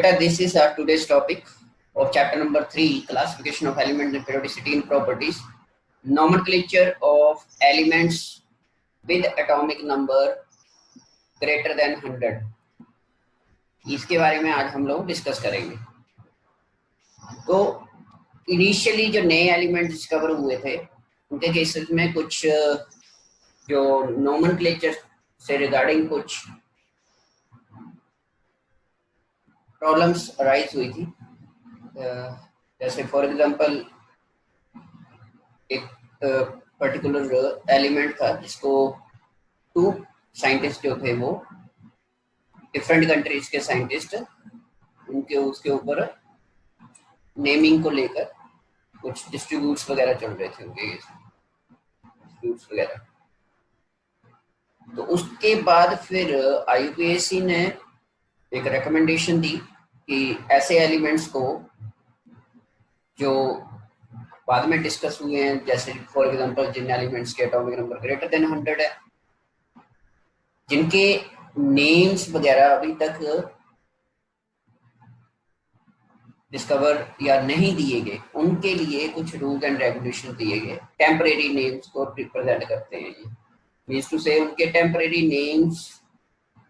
Beta, this is our today's topic of chapter number 3, classification of elements and periodicity in properties, nomenclature of elements with atomic number greater than 100. इसके बारे में आज हम लोग discuss करेंगे। तो initially जो नए एलिमेंट डिस्कवर हुए थे उनके केसेस में कुछ जो नोमेनक्लेचर से रिगार्डिंग कुछ प्रॉब्लम्स अराइज हुई थी। जैसे फॉर एग्जांपल एक पर्टिकुलर एलिमेंट था जिसको टू साइंटिस्ट जो थे वो डिफरेंट कंट्रीज के साइंटिस्ट उनके उसके ऊपर नेमिंग को लेकर कुछ डिस्ट्रीब्यूट्स वगैरह चल रहे थे उनके डिस्ट्रीब्यूट्स वगैरह। तो उसके बाद फिर आईयूपीएसी ने एक रिकमेंडेशन दी कि ऐसे एलिमेंट्स को जो बाद में डिस्कस हुए हैं, जैसे फॉर एग्जांपल जिन एलिमेंट्स के एटॉमिक नंबर ग्रेटर देन 100 है, जिनके नेम्स वगैरह अभी तक डिस्कवर या नहीं दिए गए, उनके लिए कुछ रूल्स एंड रेगुलेशन दिए गए। टेम्परेरी नेम्स को रिप्रेजेंट करते हैं ये, मींस टू से उनके टेम्परेरी नेम्स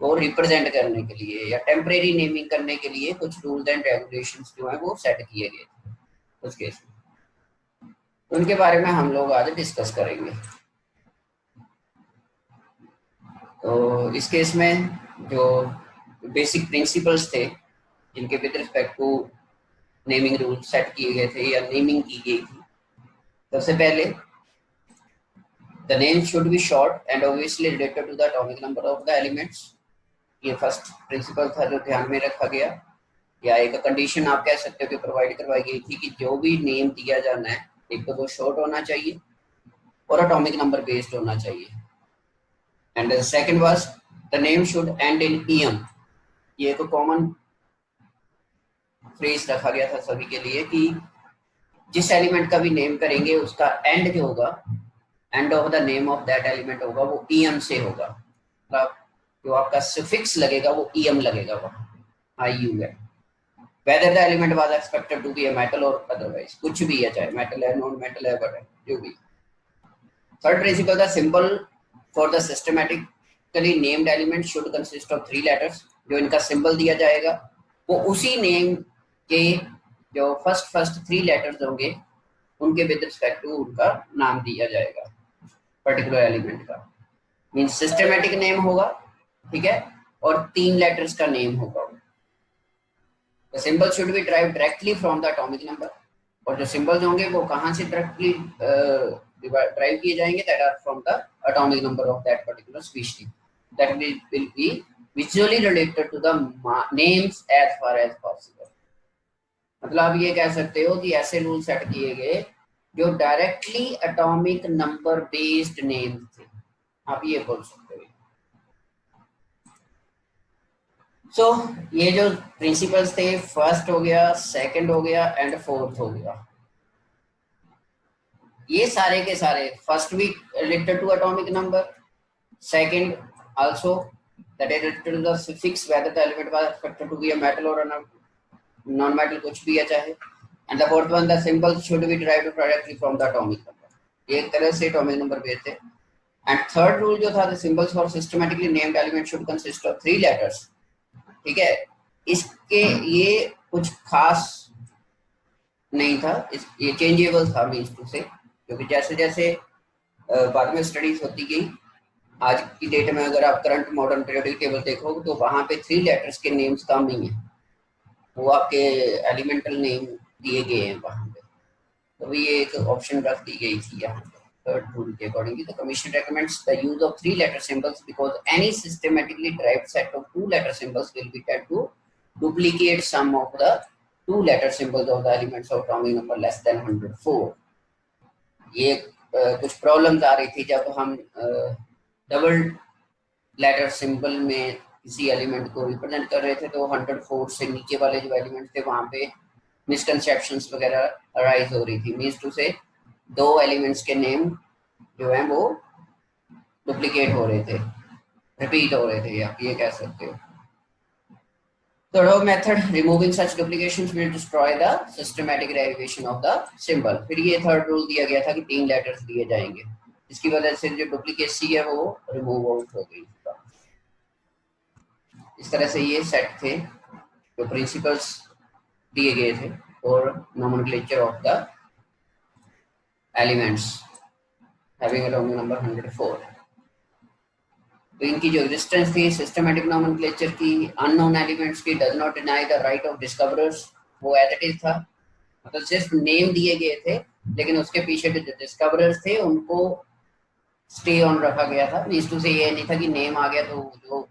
को रिप्रेजेंट करने के लिए या टेम्परेरी नेमिंग करने के लिए कुछ रूल्स एंड रेगुलेशंस जो है वो सेट किए गए थे उस केस में। उनके बारे में हम लोग आज डिस्कस करेंगे। तो इस केस में जो बेसिक प्रिंसिपल्स थे जिनके with respect to naming rule set किए गए थे या नेमिंग की गई थी, सबसे पहले the name should be short and obviously related to the atomic number of the elements। ये फर्स्ट प्रिंसिपल था जो ध्यान में रखा गया, या एक कंडीशन आप कह सकते हो कि प्रोवाइड करवाई गई थी कि जो भी नेम दिया जाना है एक तो वो शॉर्ट होना चाहिए और एटॉमिक नंबर बेस्ड होना चाहिए। And second was the name should and in EM. ये एक कॉमन फ्रेज रखा गया था सभी के लिए कि जिस एलिमेंट का भी नेम करेंगे उसका एंड जो होगा, end of the name of that element होगा, वो ईएम से होगा। मतलब जो आपका सफिक्स लगेगा वो ईएम लगेगा, वहां आईयू है। Whether the element was expected to be a metal और अदरवाइज, कुछ भी है, चाहे मेटल है, नॉन मेटल है, बट जो भी। Third principal the symbol for the systematically named element should consist of 3 letters. जो इनका सिंबल दिया जाएगा वो उसी नेम के जो फर्स्ट 3 लेटर्स होंगे उनके विद रिस्पेक्ट टू उनका नाम दिया जाएगा पर्टिकुलर एलिमेंट का। मींस सिस्टमैटिक नेम होगा, ठीक है, और 3 लेटर्स का नेम होगा। The symbol should B derived directly from the atomic number. और जो सिंबल्स होंगे वो कहां से डायरेक्टली ड्राइव किए जाएंगे? That are from the atomic number of that particular species that will be visually related to the names as far as possible. मतलब आप ये कह सकते हो कि ऐसे रूल सेट किए गए जो directly atomic number based names थे, आप ये बोल सकते हो। सो ये जो प्रिंसिपल्स थे, फर्स्ट हो गया, सेकंड हो गया एंड फोर्थ हो गया। ये सारे के सारे, फर्स्ट भी related to atomic number, second also that is related to the suffix whether the element was expected to be a metal और नॉन मेटल, कुछ भी है चाहे। And the fourth one the symbol should be derived directly from the atomic number. एक तरह से atomic number based है। And third rule जो था, the symbols for systematically named element should consist of 3 letters. ठीक है, इसके ये कुछ खास नहीं था, ये चेंजेबल था मींस टू से, क्योंकि जैसे जैसे बाद में स्टडीज होती गई, आज की डेट में अगर आप करंट मॉडर्न पीरियोडिक टेबल देखो तो वहां पे 3 लेटर्स के नेम्स कम नहीं है, वो आपके एलिमेंटल नेम दिए गए हैं वहां पे। तो ये एक ऑप्शन रख दी गई थी यहाँ पे। थर्ड रूल के accordingly the commission recommends the use of 3 letter symbols because any systematically derived set of 2 letter symbols will be tend to duplicate some of the 2 letter symbols of the elements of atomic number less than 104। ये कुछ problems आ रही थी जब हम double letter symbol में किसी element को represent कर रहे थे, तो 104 से नीचे वाले जो एलिमेंट थे वहां पे मिसकंसेप्शंस वगैरह अराइज हो रही थी। मींस टू से 2 एलिमेंट्स के नेम जो हैं वो डुप्लीकेट हो रहे थे, रिपीट हो रहे थे, आप ये कह सकते हो। Third method, removing such duplications will destroy the systematic derivation of the symbol. फिर ये थर्ड रूल दिया गया था कि 3 लेटर्स दिए जाएंगे, इसकी वजह से जो डुप्लीकेसी है वो रिमूव आउट हो गई। इस तरह से ये सेट थे जो प्रिंसिपल्स दिए गए थे और nomenclature of the elements having atomic number 104। तो इनकी जो एग्जिस्टेंस थी सिस्टमैटिक नोमेनक्लेचर की, अननोन एलिमेंट्स की, does not deny the right of discoverers, वो एज इट इज था, मतलब सिर्फ नेम दिए गए थे लेकिन उसके पीछे जो डिस्कवरर्स थे उनको स्टे ऑन रखा गया था। मींस टू से ये नहीं था कि नेम आ गया तो जो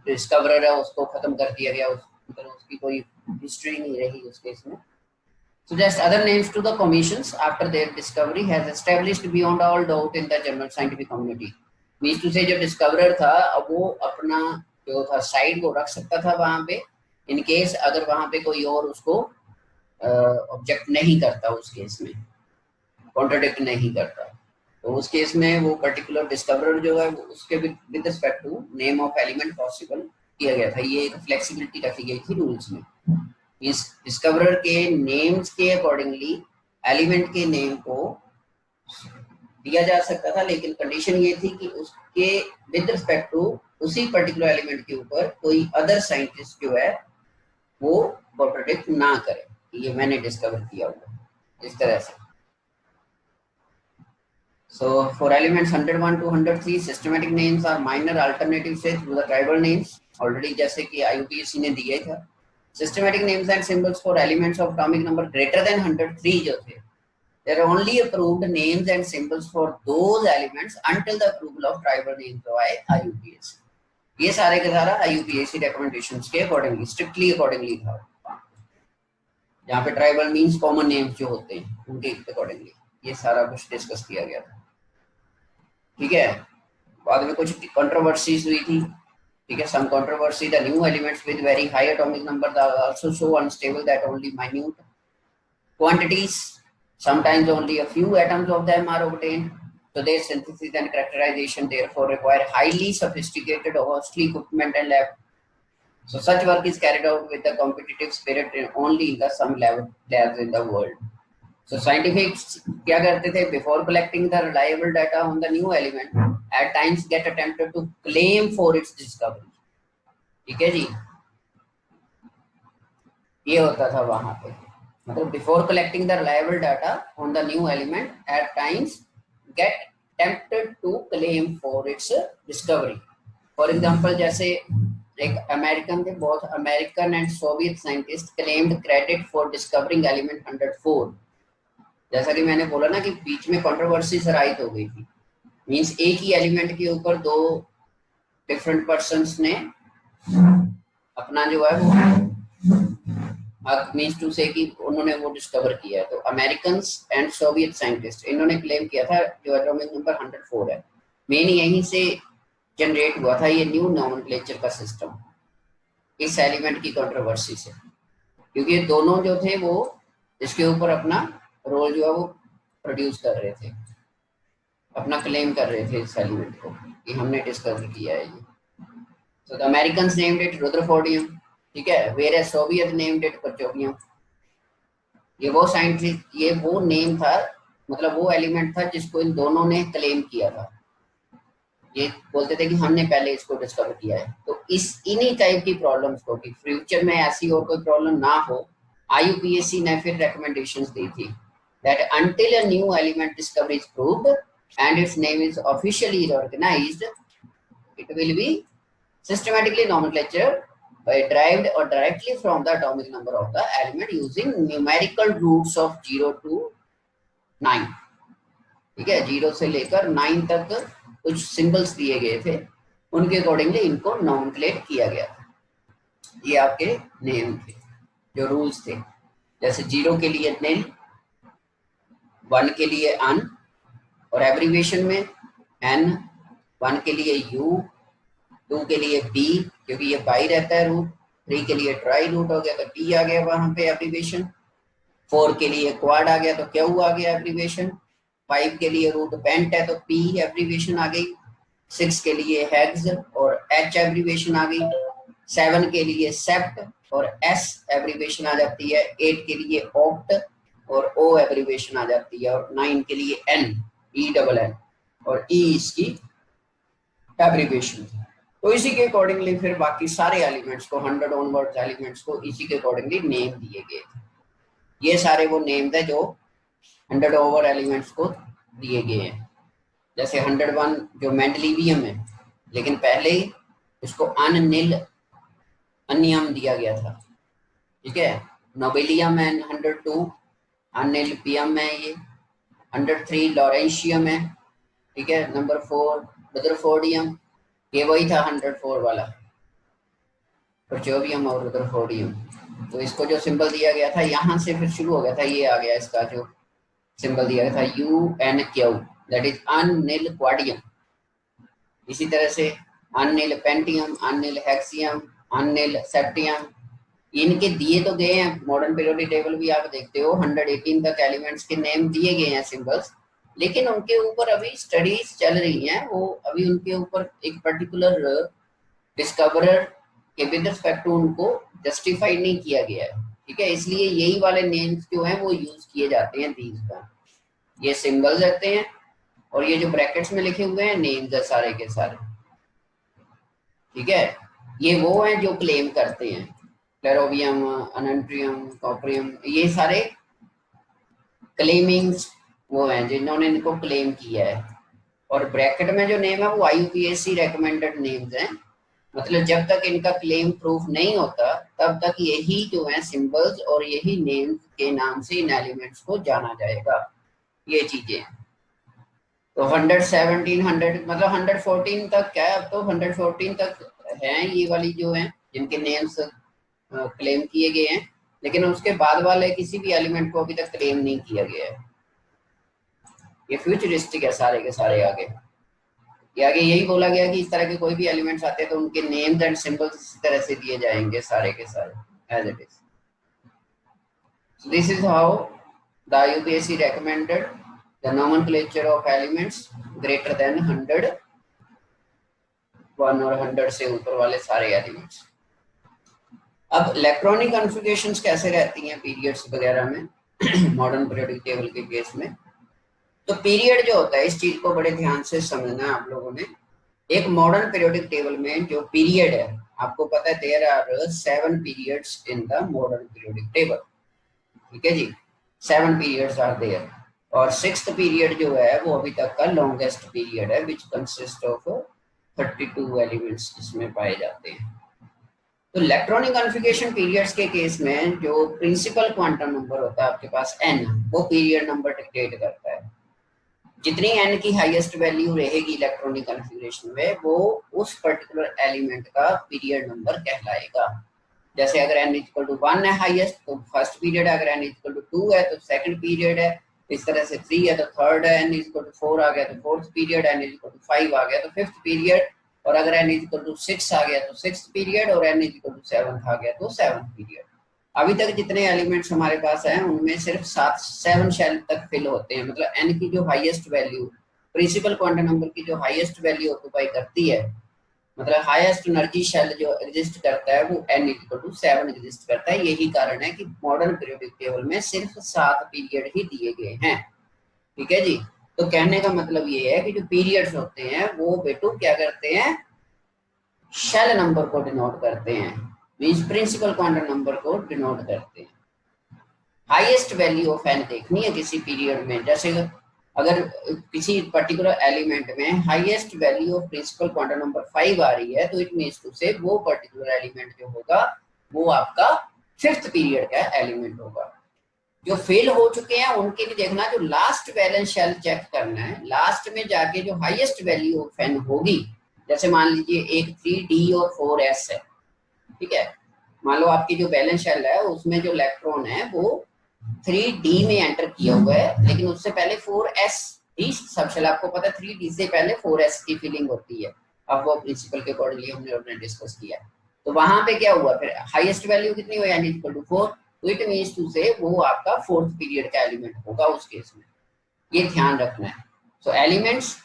डिस्कवरर है उसको खत्म कर दिया गया, मतलब उसकी कोई हिस्ट्री नहीं रही उस केस में। Suggest other names to the commissions after their discovery has established beyond all doubt in the general scientific community. Means to say जो डिस्कवरर था अब वो अपना जो था साइड वो रख सकता था वहां पे, इन केस अगर वहां पे कोई और उसको ऑब्जेक्ट नहीं करता, उस केस में कॉन्ट्राडिक्ट नहीं करता, तो उस केस में वो पर्टिकुलर डिस्कवरर जो है उसके with respect to name of element possible किया गया था। ये एक फ्लेक्सिबिलिटी रखी गई थी रूल्स में। इस डिस्कवरर के नेम्स के अकॉर्डिंगली एलिमेंट के नेम को दिया जा सकता था, लेकिन कंडीशन ये थी कि उसके विद रिस्पेक्ट टू उसी पर्टिकुलर एलिमेंट के ऊपर कोई अदर साइंटिस्ट जो है वो कॉन्ट्राडिक्ट ना करे कि ये मैंने डिस्कवर किया हुआ, इस तरह से। So for elements 101 to 103 systematic names are minor alternatives to the tribal names, already जैसे कि IUPAC ने दिए था। Systematic names and symbols for elements of atomic number greater than 103 जो थे, there are only approved names and symbols for those elements until the approval of tribal names by IUPAC। ये सारे के सारा IUPAC recommendations के accordingly, strictly accordingly था, जहाँ पे ट्राइबल मीन्स कॉमन नेम्स जो होते हैं उनके अकॉर्डिंगली ये सारा कुछ डिस्कस किया गया था। ठीक है, बाद में कुछ कंट्रोवर्सीज हुई थी। ठीक है, some controversy, the new elements with very high atomic number are also so unstable that only minute quantities, sometimes only a few atoms of them are obtained, so their synthesis and characterization therefore require highly sophisticated costly equipment and lab, so such work is carried out with the competitive spirit only in the some labs in the world। So scientists क्या करते थे, before collecting the reliable data on the new element, at times get attempted to claim for its discovery। ठीक है जी, ये होता था वहां पे, मतलब before collecting the reliable data on the new element, at times get tempted to claim for its discovery। For example, जैसे एक अमेरिकन थे, बहुत American and Soviet scientist claimed credit for discovering element 104। जैसा कि मैंने बोला ना कि बीच में कंट्रोवर्सी राइज हो गई थी, मींस एक ही एलिमेंट के ऊपर दो डिफरेंट पर्सन्स ने अपना जो है वो मींस टू से कि उन्होंने वो डिस्कवर किया है। तो अमेरिकन एंड सोवियत साइंटिस्ट इन्होंने क्लेम किया था जो एटॉमिक नंबर 104 है, मेन यहीं से जनरेट हुआ था ये न्यू नोमेनक्लेचर का सिस्टम, इस एलिमेंट की कंट्रोवर्सी से, क्योंकि ये दोनों जो थे वो इसके ऊपर अपना रोल जो है वो प्रोड्यूस कर रहे थे, अपना क्लेम कर रहे थे इस एलिमेंट को कि हमने डिस्कवर किया है ये। So the Americans named it rutherfordium, ठीक है, वेयर सोवियत नेम्ड इट परचोवियम। ये वो साइंटिस्ट, ये वो नेम था, मतलब वो एलिमेंट था जिसको इन दोनों ने क्लेम किया था, ये बोलते थे कि हमने पहले इसको डिस्कवर किया है। तो इस इन्हीं टाइप की प्रॉब्लम्स को कि फ्यूचर में ऐसी और कोई प्रॉब्लम ना हो, IUPAC ने फिर रिकमेंडेशंस दी थी that until a new element discovery is proved and its name is officially recognized, it will be systematically nomenclature derived or directly from the atomic number of the element using numerical roots of 0 to 9। ठीक है, 0 से लेकर 9 तक कुछ symbols दिए गए थे, उनके अकॉर्डिंगली इनको नोमेनक्लेट किया गया था। ये आपके नेम थे जो रूल्स थे, जैसे 0 के लिए निल, 1 के लिए अन, और एब्रीविएशन में एन, 1 के लिए यू, 2 के लिए बी क्योंकि ये बाई रहता है रूट, 3 के लिए ट्राई रूट हो गया तो टी आ गया वहां पे एब्रीविएशन, 4 के लिए क्वाड आ गया तो क्यू आ गया एब्रीविएशन, 5 के लिए रूट पेंट है तो पी एब्रीविएशन आ गई, 6 के लिए हेक्स और एच एब्रीविएशन आ गई, 7 के लिए सेप्ट और एस एब्रीवेशन आ जाती है, 8 के लिए ऑक्ट और ओ एब्रीवेशन आ जाती है, और 9 के लिए एन, ई डबल एन, और ई इसकी एब्रीवेशन। तो इसी के अकॉर्डिंगली फिर बाकी सारे एलिमेंट्स को 100 ऑनवर्ड्स एलिमेंट्स को इसी के अकॉर्डिंगली नेम दिए गए थे। ये सारे वो नेम थे जो 100 ओवर एलिमेंट्स को दिए गए हैं। जैसे 101 जो मेंडलीवियम है, लेकिन पहले ही उसको अनिल अनियम दिया गया था, ठीक है। नोबेलियम है 102, अनिल पियम है ये। 103 लॉरेंशियम है, ठीक है। नंबर 4 रदरफोर्डियम, ये वही था 104 वाला, परचोवियम और रदरफोर्डियम। तो इसको जो सिंबल दिया गया था यहाँ से फिर शुरू हो गया था, ये आ गया इसका जो सिंबल दिया गया था UNQ, दैट इज अनिल क्वाडियम। इसी तरह से अनिल पेंटियम, अनिल हेक्सियम, अनिल सेप्टियम, इनके दिए तो गए हैं। मॉडर्न पीरियोडिक टेबल भी आप देखते हो 118 तक एलिमेंट्स के नेम दिए गए हैं, सिंबल्स, लेकिन उनके ऊपर अभी स्टडीज चल रही हैं। वो अभी उनके ऊपर एक पर्टिकुलर डिस्कवरर के विद रिस्पेक्ट टू उनको जस्टिफाई नहीं किया गया है, ठीक है। इसलिए यही वाले नेम्स जो हैं वो यूज किए जाते हैं दीज का। ये सिंबल्स रहते हैं और ये जो ब्रैकेट्स में लिखे हुए हैं नेम्स है सारे के सारे, ठीक है। ये वो हैं जो क्लेम करते हैं, क्लेरोवियम, अनंट्रियम, कॉपरियम, ये सारे क्लेमिंग्स वो हैं जिन्होंने इनको क्लेम किया है। और ब्रैकेट में जो नेम है वो IUPAC रेकमेंडेड नेम्स हैं, मतलब जब तक इनका क्लेम प्रूफ नहीं होता तब तक यही जो है सिंबल्स और यही नेम्स के नाम से इन एलिमेंट्स को जाना जाएगा, ये चीजें। तो 117 100 मतलब 114 तक क्या है, अब तो 114 तक हैं ये वाली जो हैं जिनके नेम्स क्लेम किए गए हैं, लेकिन उसके बाद वाले किसी भी एलिमेंट को अभी तक क्लेम नहीं किया गया है। ये फ्यूचरिस्टिक है सारे के सारे। आगे यही बोला गया कि इस तरह के कोई भी एलिमेंट्स आते हैं तो उनके नेम्स एंड सिंबल्स इस तरह से दिए जाएंगे सारे के सारे as it is. This is how the IUPAC recommended the nomenclature of elements greater than 100, 1 और 100 से ऊपर वाले सारे एलिमेंट्स। अब इलेक्ट्रॉनिक कॉन्फ़िगरेशंस कैसे रहती हैं पीरियड्स वगैरह में मॉडर्न पीरियोडिक टेबल के केस में। तो पीरियड जो होता है, इस चीज को बड़े ध्यान से समझना है आप लोगों ने। एक मॉडर्न पीरियोडिक टेबल में जो पीरियड है, आपको पता है there are 7 periods in the modern periodic table, ठीक है जी। 7 पीरियड्स आर देयर, और 6th पीरियड जो है वो अभी तक का लॉन्गेस्ट पीरियड है, विच कंसिस्ट ऑफ 32 एलिमेंट्स इसमें पाए जाते हैं। तो इलेक्ट्रॉनिक कॉन्फ़िगरेशन पीरियड्स के केस में जो प्रिंसिपल क्वांटम नंबर होता है आपके पास n, वो पीरियड नंबर डिक्टेट करता है। जितनी n की हाईएस्ट वैल्यू रहेगी इलेक्ट्रॉनिक कॉन्फ़िगरेशन में, वो उस पर्टिकुलर एलिमेंट का पीरियड नंबर कहलाएगा। जैसे अगर n इक्वल टू 1 है हाईएस्ट तो फर्स्ट पीरियड है, अगर n इक्वल टू 2 है तो सेकंड पीरियड है, इस तरह से 3 है तो थर्ड है, n इक्वल टू 4 आ गया तो fourth period, n equal to 5 आ गया तो फिफ्थ पीरियड, और अगर n इक्वल टू 6 आ गया तो सिक्स्थ पीरियड, और n इक्वल टू 7 आ गया तो सेवंथ पीरियड। अभी तक जितने एलिमेंट्स हमारे पास हैं उनमें सिर्फ 7 शेल तक फिल होते हैं, मतलब n की जो highest value, principal quantum number की जो हाईएस्ट वैल्यू ऑक्यूपाई करती है, मतलब हाईएस्ट एनर्जी शेल जो एग्जिस्ट करता है वो n इक्वल टू 7 एग्जिस्ट करता है। यही कारण है कि मॉडर्न पीरियोडिक टेबल में सिर्फ 7 पीरियड ही दिए गए हैं, ठीक है जी। तो कहने का मतलब ये है कि जो पीरियड्स होते हैं वो बेटू क्या करते हैं, शेल नंबर को डिनोट करते हैं, मींस प्रिंसिपल क्वांटम नंबर को डिनोट करते हैं। हाईएस्ट वैल्यू ऑफ n देखनी है किसी पीरियड में, जैसे अगर किसी पर्टिकुलर एलिमेंट में highest value of principal quantum number 5 आ रही है तो इट मींस टू से वो पर्टिकुलर एलिमेंट जो होगा वो आपका 5th पीरियड का एलिमेंट होगा। जो फेल हो चुके हैं उनके लिए देखना, जो लास्ट बैलेंस शेल चेक करना है, लास्ट में जाके जो हाईएस्ट वैल्यू ऑफ n होगी, जैसे मान लीजिए एक 3d और 4s है, ठीक है। मान लो आपकी जो बैलेंस शेल है उसमें जो इलेक्ट्रॉन है वो 3d में एंटर किया हुआ है, लेकिन उससे पहले 4s ही सब शेल, आपको पता है 3d से पहले 4s की फीलिंग होती है। अब वो प्रिंसिपल के अकॉर्डिंगली हमने डिस्कस किया। तो वहां पे क्या हुआ, फिर हाईएस्ट वैल्यू कितनी हुई, n इक्वल टू 4, तो इट मींस टू से वो आपका 4th पीरियड का एलिमेंट होगा उस केस में, ये ध्यान रखना है। सो एलिमेंट्स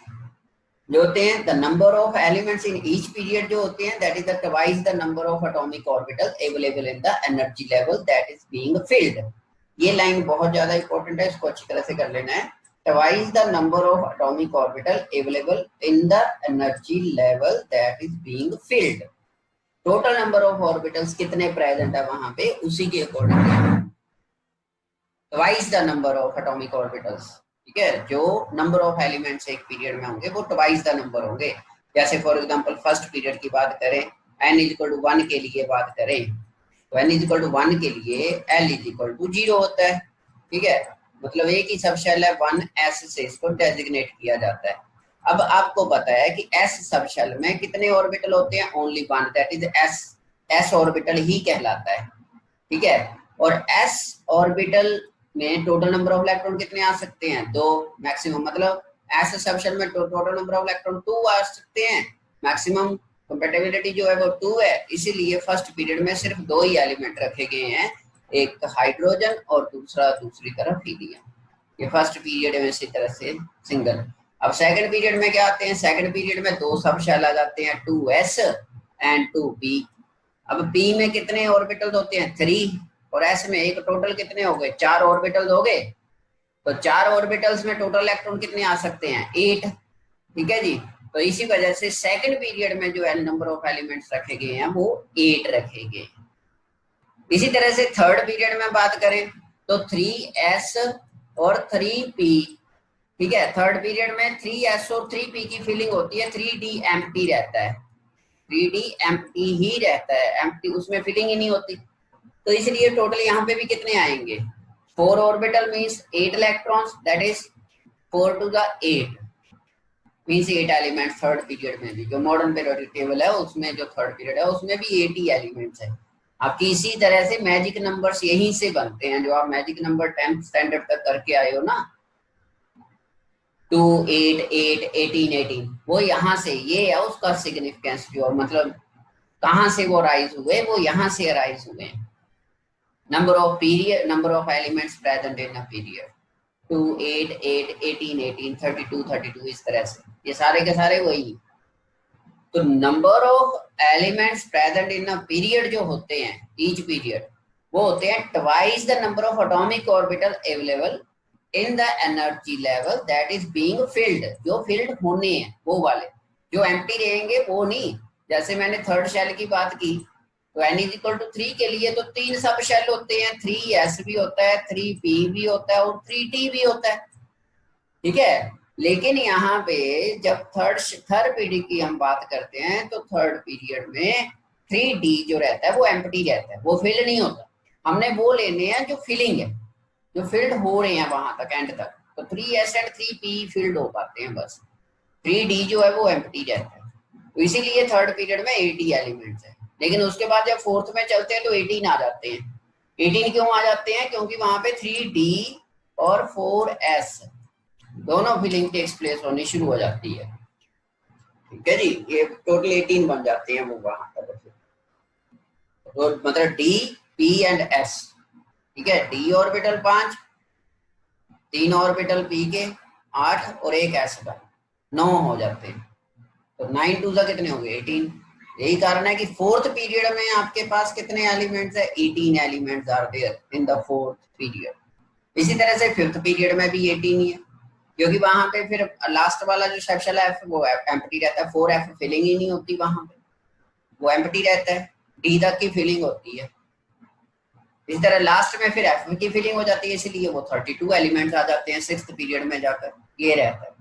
जो होते हैं the number of elements in each period जो होते हैं that is the twice the number of atomic orbital available in the energy level that is being field. ये लाइन बहुत ज्यादा इंपॉर्टेंट है, इसको अच्छी तरह से कर लेना है। Twice the number of atomic orbital available in the energy level that is being field. Total number of orbitals कितने प्रेजेंट है वहां पे, उसी के according twice the number of atomic orbitals. ठीक है, जो नंबर ऑफ एलिमेंट्स एक पीरियड में होंगे वो ट्वाइस द नंबर होंगे। जैसे फॉर एग्जांपल फर्स्ट पीरियड की बात करें, n इक्वल टू 1 के लिए बात करें तो n इक्वल टू 1 के लिए l इक्वल टू 0 होता है। ठीक है, मतलब एक ही सब शेल है, 1s से इसको डेजिग्नेट किया जाता है। अब आपको पता है कि s सब शेल में कितने ऑर्बिटल होते हैं, only one, that is s orbital ही कहलाता है। ठीक है, और s ऑर्बिटल में टोटल नंबर ऑफ इलेक्ट्रॉन कितने आ सकते हैं, 2 मैक्सिमम, मतलब s सब शेल में टोटल नंबर ऑफ इलेक्ट्रॉन 2 आ सकते हैं। मैक्सिमम कंपैटिबिलिटी जो है वो 2 है, इसीलिए फर्स्ट पीरियड में सिर्फ 2 ही एलिमेंट रखे गए हैं, एक हाइड्रोजन और दूसरा दूसरी तरफ हीलियम। ये फर्स्ट पीरियड में इसी तरह से सिंगल। अब सेकंड पीरियड में क्या आते हैं, सेकंड पीरियड में 2 सब शेल आ जाते हैं, 2s एंड 2p। अब p में कितने ऑर्बिटल्स होते हैं, 3, और s में एक, टोटल कितने हो गए, 4 ऑर्बिटल्स हो गए। तो 4 ऑर्बिटल्स में टोटल इलेक्ट्रॉन कितने आ सकते हैं, 8। ठीक है जी, तो इसी वजह से सेकंड पीरियड में जो नंबर ऑफ एलिमेंट्स रखे गए हैं वो 8 रखे गए। इसी तरह से थर्ड पीरियड में बात करें तो 3s और 3p। ठीक है, थर्ड पीरियड में 3s और 3p की फिलिंग होती है, 3d एम्प्टी रहता है, 3d एम्प्टी ही रहता है, एम्प्टी, उसमें फिलिंग ही नहीं होती। तो इसलिए टोटल यहाँ पे भी कितने आएंगे, 4 orbital means 8 electrons, that is 4 to the 8 means 8 element. Third period में भी जो मॉडर्न पीरियोडिक टेबल है उसमें जो थर्ड पीरियड है उसमें भी 80 एलिमेंट्स है। आपकी इसी तरह से मैजिक नंबर्स यहीं से बनते हैं, जो आप मैजिक नंबर 10th स्टैंडर्ड तक करके आए हो ना, 2 8 8 18 18, वो यहाँ से, ये है उसका सिग्निफिकेंस, जो मतलब कहाँ से वो राइज हुए, वो यहाँ से राइज हुए। Number of period, number of elements present in a period, 2 8 8 18 18 32 32, इस तरह से ये सारे के सारे वही। तो number of elements present in a period जो होते हैं, ईच पीरियड, वो होते हैं twice the number of atomic orbital available in the energy level that is being field. जो फिल्ड होने हैं वो वाले, जो एम्प्टी रहेंगे वो नहीं। जैसे मैंने थर्ड शेल की बात की तो n इज इक्वल टू 3 के लिए तो 3 सब शेल होते हैं, 3s भी होता है, 3p भी होता है और 3t भी होता है। ठीक है, लेकिन यहाँ पे जब थर्ड पीरियड की हम बात करते हैं तो थर्ड पीरियड में 3d जो रहता है वो एम्प्टी रहता है, वो फिल्ड नहीं होता। हमने वो लेने हैं जो फिलिंग है, जो फिल्ड हो रहे हैं वहां तक, एंड तक। तो 3s एंड 3p फिल्ड हो पाते हैं बस, 3d जो है वो एम्प्टी रहता है। तो इसीलिए थर्ड पीरियड में 80 एलिमेंट्स है। लेकिन उसके बाद जब फोर्थ में चलते हैं तो 18 आ जाते हैं। 18 क्यों आ जाते हैं, क्योंकि वहां पे 3d और 4s दोनों फिलिंग टेक्स प्लेस होनी शुरू हो जाती है। ठीक है जी, ये टोटल 18 बन जाते हैं वो वहां पर। तो मतलब डी, पी एंड एस। ठीक है, डी ऑर्बिटल 5, 3 ऑर्बिटल पी के 8 और एक एस का 9 हो जाते हैं। तो 9 टू कितने हो गए, 18। यही कारण है कि फोर्थ पीरियड में आपके पास कितने एलिमेंट्स है, 18 elements are there in the fourth period. इसी तरह से फिफ्थ पीरियड में भी 18 ही है, क्योंकि वहां पे फिर लास्ट वाला जो सेक्शन है वो एम्प्टी रहता है, 4f फिलिंग ही नहीं होती वहां पे, वो एम्प्टी रहता है, डी तक की फिलिंग होती है। इस तरह लास्ट में फिर एफ की फिलिंग हो जाती है, इसीलिए वो 32 एलिमेंट्स आ जाते हैं सिक्स्थ पीरियड में जाकर, ये रहता है।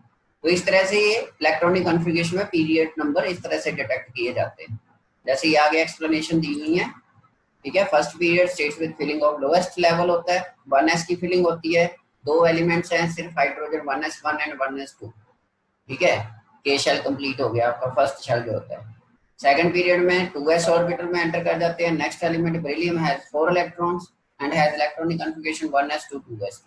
तो इस तरह से ये इलेक्ट्रॉनिक कॉन्फ़िगरेशन में पीरियड नंबर इस तरह से डिटेक्ट किए जाते हैं, जैसे ये आगे एक्सप्लेनेशन दी हुई है। ठीक है, first period states with filling of lowest level होता है, 1s की फिलिंग होती है, 2 एलिमेंट्स हैं सिर्फ हाइड्रोजन, 1s1 एंड 1s2। ठीक है, के शेल कंप्लीट हो गया आपका फर्स्ट शेल जो होता है। सेकंड पीरियड में 2s ऑर्बिटल में एंटर कर जाते हैं। Next element beryllium has 4 electrons and has electronic configuration 1s2 2s।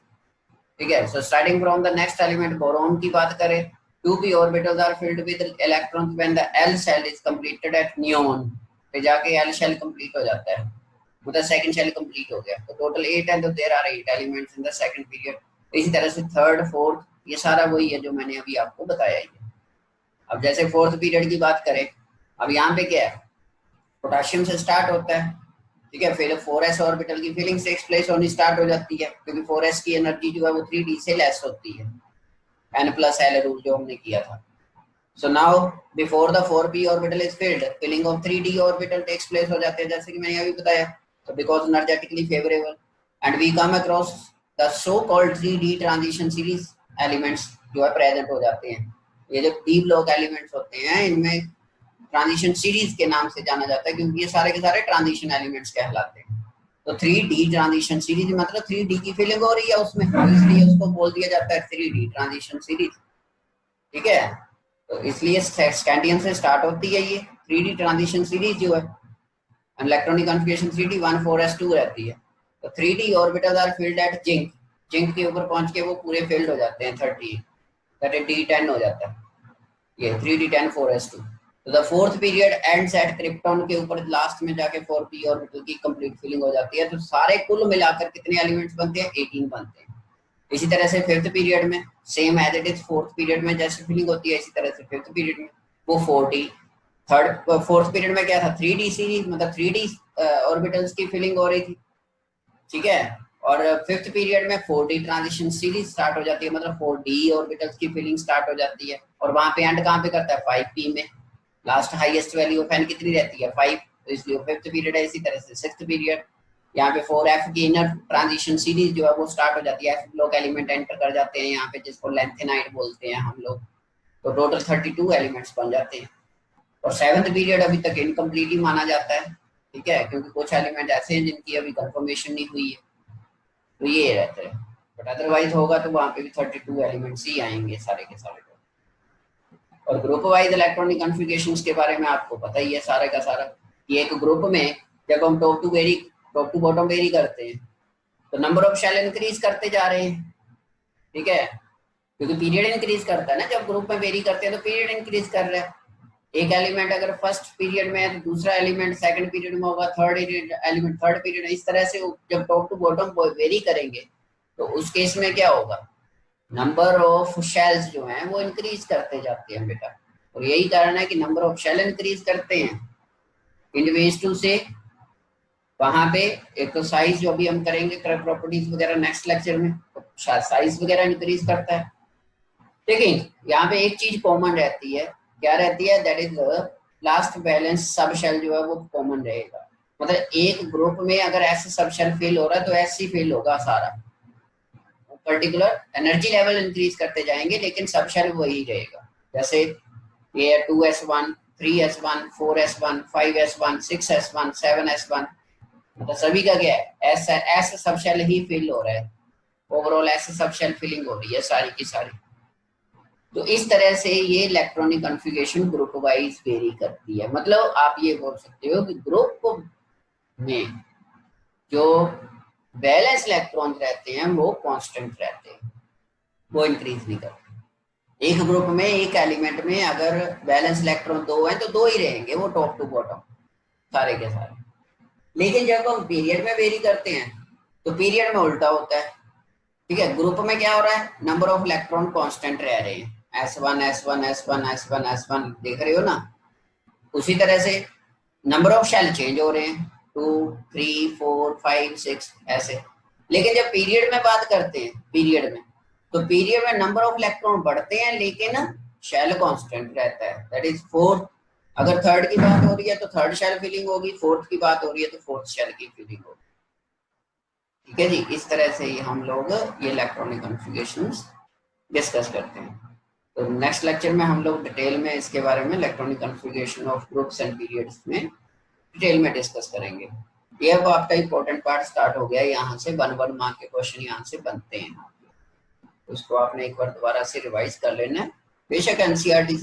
ठीक है, so starting from the next element boron की बात करें, 2p orbitals are filled with electrons when the l shell is completed at neon. फिर जाके l shell complete हो जाता है, मतलब सेकंड शेल कंप्लीट हो गया। तो टोटल 8 है, तो there are 8 elements in the second period. इसी तरह से थर्ड, फोर्थ, ये सारा वही है जो मैंने अभी आपको बताया ही है। अब जैसे फोर्थ पीरियड की बात करें, अब यहाँ पे क्या है, पोटेशियम से स्टार्ट होता है, ठीक है, फिर 4s ऑर्बिटल की फिलिंग टेक्स प्लेस होनी स्टार्ट हो जाती है, क्योंकि 4s की एनर्जी जो है वो 3d से लेस होती है, n+l रूल जो हमने किया था। So now before the 4p orbital is filled, filling of 3d orbital takes place हो जाते हैं, जैसे कि मैंने अभी बताया। So because energetically favorable and we come across the so called 3d transition series elements जो है प्रेजेंट हो जाते हैं। ये जो डी ब्लॉक एलिमेंट्स होते हैं इनमें ट्रांजिशन सीरीज के नाम से जाना जाता है, क्योंकि ये सारे के सारे ट्रांजिशन एलिमेंट्स कहलाते हैं। तो 3d ट्रांजिशन सीरीज मतलब 3d की फिलिंग हो रही है उसमें, तो इसलिए उसको बोल दिया जाता है 3d ट्रांजिशन सीरीज, ठीक है। तो इसलिए स्कैंडियम से स्टार्ट होती है ये 3d ट्रांजिशन सीरीज जो है, इलेक्ट्रॉनिक कॉन्फ़िगरेशन 3d 1 4s2 रहती है। तो 3d orbitals are filled at zinc, zinc के ऊपर पहुंच के वो पूरे फिल्ड हो जाते हैं 30, दैट इज d10 हो जाता है ये 3d10 4s2। तो the fourth period ends at krypton के ऊपर, लास्ट में जाके 4p ऑर्बिटल की कंप्लीट फिलिंग हो जाती है। तो सारे कुल मिलाकर कितने एलिमेंट्स बनते हैं, 18 बनते हैं। इसी तरह से फिफ्थ पीरियड में same as it is fourth period में जैसे फिलिंग होती है, इसी तरह से फिफ्थ पीरियड में वो 4d, थर्ड फोर्थ पीरियड में क्या था 3d सीरीज मतलब 3d ऑर्बिटल्स की फिलिंग हो रही थी, ठीक है। और फिफ्थ पीरियड में 4d ट्रांजिशन सीरीज स्टार्ट हो जाती है, मतलब 4d ऑर्बिटल्स की फिलिंग स्टार्ट हो जाती है। और वहां पे एंड कहाँ पे करता है 5p में, last highest value of n कितनी रहती है 5, तो इसलिए फिफ्थ पीरियड है। इसी तरह से सिक्स्थ पीरियड यहाँ पे 4f की इनर ट्रांजिशन सीरीज जो है वो स्टार्ट हो जाती है, f ब्लॉक एलिमेंट एंटर कर जाते हैं यहाँ पे, जिसको लेंथेनाइड बोलते हैं हम लोग। तो टोटल 32 एलिमेंट्स बन जाते हैं। और सेवंथ पीरियड अभी तक इनकम्प्लीट ही माना जाता है, ठीक है, क्योंकि कुछ एलिमेंट ऐसे हैं जिनकी अभी कंफर्मेशन नहीं हुई है, तो ये रहते हैं। बट अदरवाइज होगा तो वहाँ पे भी 32 एलिमेंट्स ही आएंगे सारे के सारे। और ग्रुप वाइज इलेक्ट्रॉनिक कॉन्फ़िगरेशन के बारे में आपको पता ही है सारे का सारा, कि एक ग्रुप में जब हम टॉप टू बॉटम वेरी करते हैं तो नंबर ऑफ शेल इंक्रीज करते जा रहे हैं, ठीक है, क्योंकि पीरियड इंक्रीज करता है ना, जब ग्रुप में वेरी करते हैं तो पीरियड इंक्रीज कर रहा है। एक एलिमेंट अगर फर्स्ट पीरियड में है तो दूसरा एलिमेंट सेकंड पीरियड में होगा, थर्ड एलिमेंट थर्ड पीरियड, इस तरह से जब टॉप टू बॉटम वेरी करेंगे तो उस केस में क्या होगा, नंबर ऑफ शेल्स जो हैं वो इंक्रीज करते जाते हैं बेटा। और यही कारण है कि नंबर ऑफ शेल इंक्रीज करते हैं इन वेज टू से वहां पे। एक तो साइज जो अभी हम करेंगे प्रॉपर्टीज वगैरह नेक्स्ट लेक्चर में, तो साइज वगैरह इंक्रीज करता है। लेकिन यहाँ पे एक चीज कॉमन रहती है, क्या रहती है, that is last valence sub shell जो है वो कॉमन रहेगा। मतलब एक ग्रुप में अगर ऐसे सब शेल फेल हो रहा है तो ऐसे ही फेल होगा सारा, पर्टिकुलर एनर्जी लेवल इंक्रीज करते जाएंगे लेकिन सब शेल वही रहेगा। जैसे ये 2s1 3s1 4s1 5s1 6s1 7s1, मतलब सभी का क्या है ऐसे सब शेल ही फिल हो रहा है, ओवरऑल ऐसे सब शेल फिलिंग हो रही है सारी की सारी। तो इस तरह से ये electronic configuration group wise very करती है। मतलब आप ये बोल सकते हो कि ग्रुप में जो बैलेंस इलेक्ट्रॉन रहते हैं वो कांस्टेंट रहते हैं, वो इंक्रीज नहीं करते। एक ग्रुप में एक एलिमेंट में अगर बैलेंस इलेक्ट्रॉन दो हैं तो दो ही रहेंगे, वो टॉप टू बॉटम सारे के सारे। लेकिन जब हम पीरियड में वेरी करते हैं तो पीरियड में उल्टा होता है, ठीक है। ग्रुप में क्या हो रहा है, नंबर ऑफ इलेक्ट्रॉन कांस्टेंट रह रहे हैं, s1 s1 s1 s1 s1 देख रहे हो ना। उसी तरह से नंबर ऑफ शेल चेंज हो रहे हैं 2 3 4 5 6 ऐसे। लेकिन जब पीरियड में बात करते हैं पीरियड में, तो पीरियड में नंबर ऑफ इलेक्ट्रॉन बढ़ते हैं लेकिन शेल कांस्टेंट रहता है, दैट इज फोर्थ। अगर थर्ड की बात हो रही है तो थर्ड शेल फिलिंग होगी, फोर्थ की बात हो रही है तो फोर्थ शेल की फिलिंग होगी, ठीक है जी। इस तरह से ही हम लोग ये इलेक्ट्रॉनिक कॉन्फ़िगरेशंस डिस्कस करते हैं। तो नेक्स्ट लेक्चर में हम लोग डिटेल में इसके बारे में electronic configuration of groups and periods में डिटेल में डिस्कस करेंगे। ये अब आपका इंपॉर्टेंट पार्ट स्टार्ट हो गया, यहाँ से 1 मार्क के क्वेश्चन यहाँ से बनते हैं, उसको आपने एक बार दोबारा से रिवाइज कर लेना है। बेशक एनसीईआरटी